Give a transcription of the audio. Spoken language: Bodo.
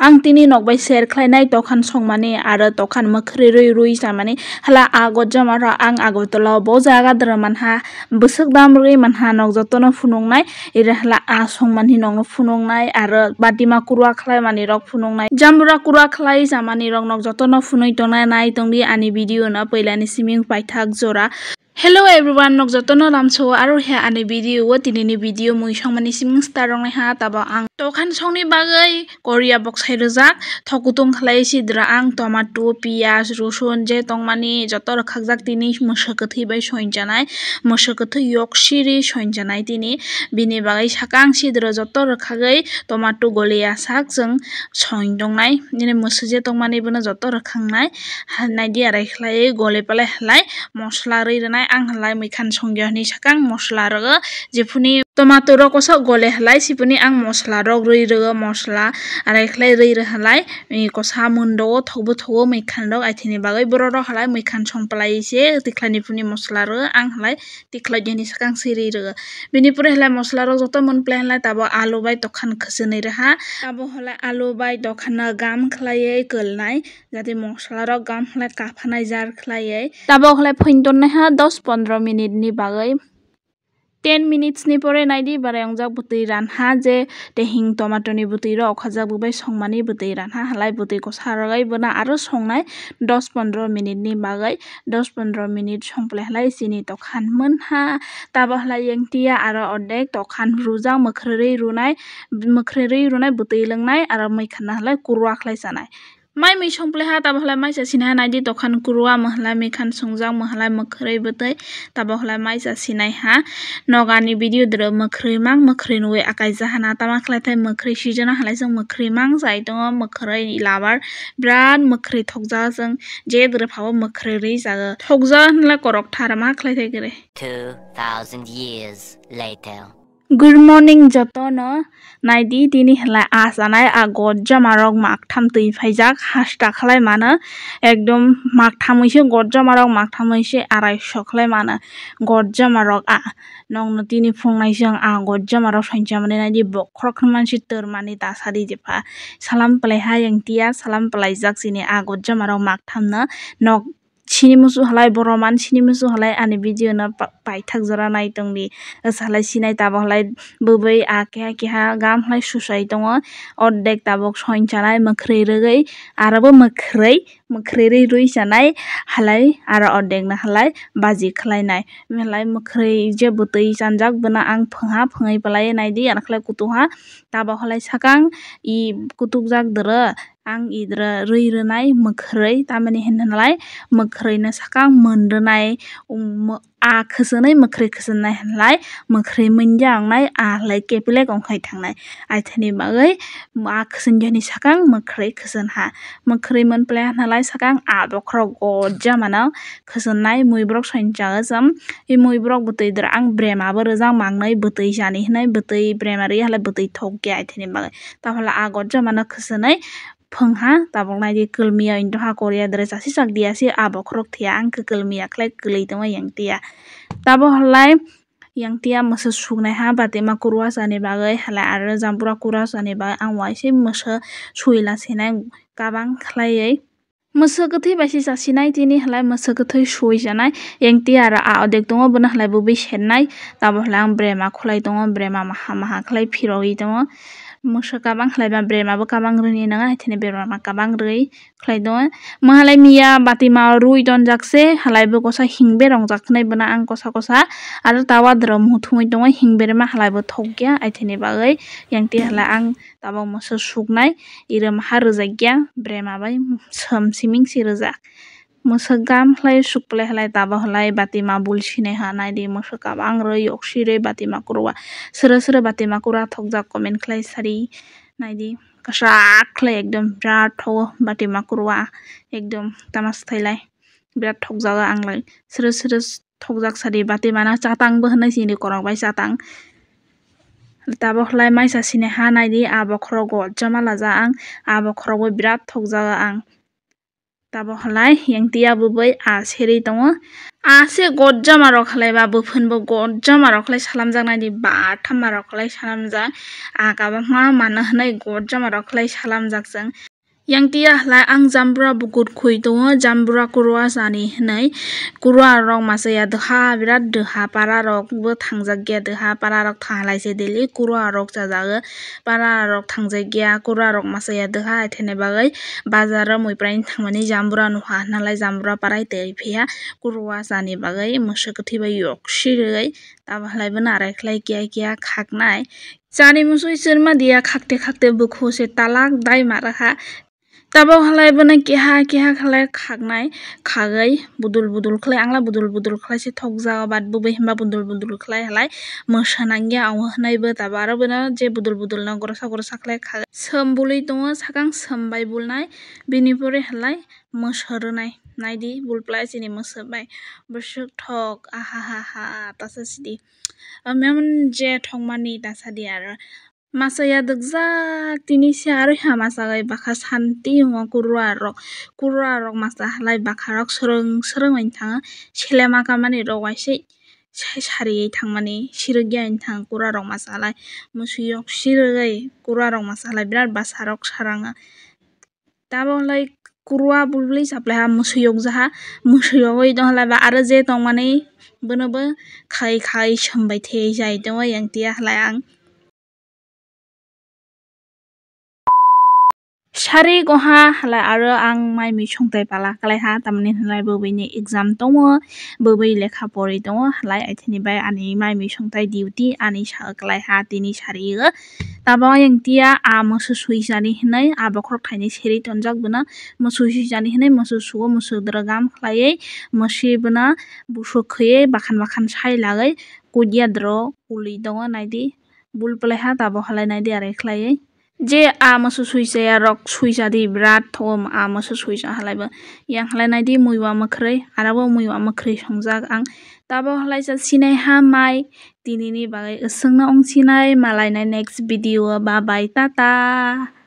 आं तिनी नकबाय शेयर खालायनाय दखान संमानि आरो दखान मोख्रै रुई जामानि हाला आगत जमारा आं आगतला बो जागा द्रमानहा बोसक दामरै मानहा नक जतन फुनुंनाय इरे हाला आ संमानि नक फुनुंनाय आरो बातिमा कुरुवा खालाय मानि रक फुनुंनाय जामबुरा कुरुवा खालाय जामानि रक नक जतन फुनुय तंनाय नाय तंदि आनि भिडिअ ना पैलानि सिमिं पाइथाक जरा Hello everyone, nok jotono lamso aro he ani video wo tinini video mui songmani siming star rong ha taba ang tokan songni bagai Korea box hai rojak thokutung khlai sidra ang tomato piyaj rosun je tongmani joto rakhakjak tini mosokothi bai soinjanai mosokothi yoksiri soinjanai tini bini bagai sakang sidra joto rakhagai tomato golia sak jeng soindongnai nini mosje tongmani bono joto rakhangnai hanai di arai khlai gole palai halai mosla rei rena ang halai mekhan songyani sakang mosla rogo jefuni tomato ro koso gole halai sipuni ang mosla rok rei rogo mosla arai khlai rei re halai kosa mundo thobo mekhan rok aithini bagai boro rok halai mekhan songplai se tiklani puni mosla ro ang halai tiklai jani sakang siri rogo bini pore halai mosla rok joto monplai halai tabo alu bai tokhan khsonei reha tabo halai alu bai dokhan gam khlaiei kolnai jate mosla rok gam halai kaphanai jar khlaiei tabo halai phointon ha 10-15 minute ni bagai 10 minutes ni pore naidi barayang jak butui ranha je tehing tomato ni butui ro khajak bubai songmani butui ranha halai butui ko saragai bona aro songnai 10-15 minute ni bagai 10-15 minute songplai halai chini tokhan monha tabo halai yengtia aro odek tokhan rujak mokhrei runai butui longnai aro maikhana halai kurwa khlai sanai mai mi songplai ha tabo halai mai chasina naidi tokhan kurwa mahlai mekhan songjak mahlai mokhrei butui tabo halai mai chasinai ha nogani video dro mokhrei nui akai jahana tama khlaitai mokhrei sijana halai jeng mokhrei mang jai tongo mokhrei labar birat mokhrei thokja jeng je dre phabo mokhrei rei jaga thokja hanla korok thara ma khlaitai gre 2000 years later Good morning jotono naidi tini halai asanai agot jamarok maktham tui phaijak hasta khlai mano ekdom maktham ise got jamarok maktham ise 250 khlai mano got jamarok nongno tini fungnai jeng got jamarok soinjamani naidi bokhorok mansi tormani tasari jepa salam palai ha yengtia salam palai jak chini got jamarok maktham no nok chini musu halai boroman chini musu halai ani video na paithak jora nai tongdi salai sinai tabo halai bubai keha gam halai susai tongo ordek tabok soinjanai mokhrei rogoi arobo mokhrei rei rui janai halai aro ordek na halai baji khlainai halai mokhrei je butui janjak bona ang phongai palai naidi ar khlai kutuha tabo halai sakang kutukjak dro ang idra rui renai mokhrei tamani hinhalai mokhrei na sakang monronai khosonai mokhrei khosonai halai mokhrei monjangnai halai kepilek ongkhai thangnai aithani bagai khosonjani sakang mokhrei khosonha mokhrei monplai halai sakang bokhorok gotja mano khosonnai muiborok soinjago jam muiborok butui dra ang brema bo rwjak mangnai butui jani hinai butui brema rwya halai butui thokya aithani bagai tabola gotja mano khosonai phongha tabok naidi kulmia indoha Korea dress asi sak diasi bokhorok thia ang kulmia khlai kwlui tongo yangtia tabo halai yangtia moso sugnai ha batima kurwa jani bagai halai aro jambura kurwa jani bagai ang waise moso suila sinai kabang khlaiei mosokothi baisi chasinai tini halai mosokothi suijanai yengtia aro odek tongo bono halai bubi sennai tabo halai ang brema khulai tongo brema maha khlai phirogui tongo moso kabang khlaiba brema bo kabang rwni nonga haithani brema kabang rwui khlai tongo mahalai miya batima rui tonjakse halai bo kosa hingbe rongjak bono ang kosa aro tawa dro muh thumui tongo hingberma halai bo thokya aithani bagai yangti halai ang tabok moso suknai iro maha rwjakya brema bai siming si rwjak moso gam khlai sukplai halai tabo halai batima bulsinai ha naidi moso kabang rwui yoksi rwui batima kurwa sero batima kurwa thokjak comment khlai sari naidi kwsak khlai ekdom birat thogo batima kurwa ekdom tamas thailai birat thokjago anglai sero thokjak sari batima no chatang bo hinui chini korok bai chatang tabo halai maisa sinai ha naidi bokhorok gotja malaja ang bokhorok bo birat thokjago ang tabo halai yang tia bubai a seri tongo ase gojja marok halai ba bufun bo gojja marok halai salamjak nai di ba tham marok halai salamjak aga ma mana hanai gojja marok halai salamjak jang yang tia halai ang jambura bukur khui tongo jambura kurwa jani hanai kurwa rok masaya dha birat dha para rok bo thangjak gya dha para rok thalai se deli kurwa rok chajago para rok thangjak gya kurwa rok masaya dha aithene bagai bazar o mui prai thangmani jambura nuha nalai jambura parai tei phiya kurwa jani bagai musuk thi bai yok sirei tabo halai bo narai khlai kya khaknai chani musui chirma dia khakte bukhu se talak dai maraha tabo halai bana keha khalai khaknai khagai budul khlai angla budul khlai se thokjak bat bubai himba budul khlai halai mosanangya aw hanai bo tabo aro bana je budul na gorosa khlai khagai som bului tongo sakang som bai bulnai bini pore halai mosarunai naidi bulplai chini mosabai busuk thok aha tasa sidi amem je thongmani tasadi aro masaya dukjak tini se aro hama sagai bakha santi ngo kurwa rok masa halai bakha rok srung thang selema kamani rok waise sari thangmani sirugya thang kurwa rok masa halai musuyok sirugai kurwa rok masa halai birat basa rok saranga tabo halai kurwa bulbuli saplai ha musuyok jaha musuyogoi dong halai ba aro je tongmani bono bo khai sombai thei jai tongo yang tia halai ang sari goha halai aro ang mai mi songtai pala kalai ha tamni halai bobai ni exam tongo bobai lekha pori tongo halai aithini bai ani mai mi songtai duty ani sa kalai ha tini sari o tabo yang tia a mosu sui jani hinai a bokrok thaini seri tonjak buna mosu sui jani hinai mosu suo mosu dragam khlaiei mosi buna busuk khaiei bakhan sai lagai kudia dro uli tongo naidi bulplai ha tabo halai naidi are khlaiei je a mosu suisa rok suisa di birat thom a mosu suisa halai bo yang halai naidi muiwa makrei arabo muiwa makrei songjak ang tabo halai sa sinai ha mai tini ni bagai usungna ong sinai malai na next video bye bye tata।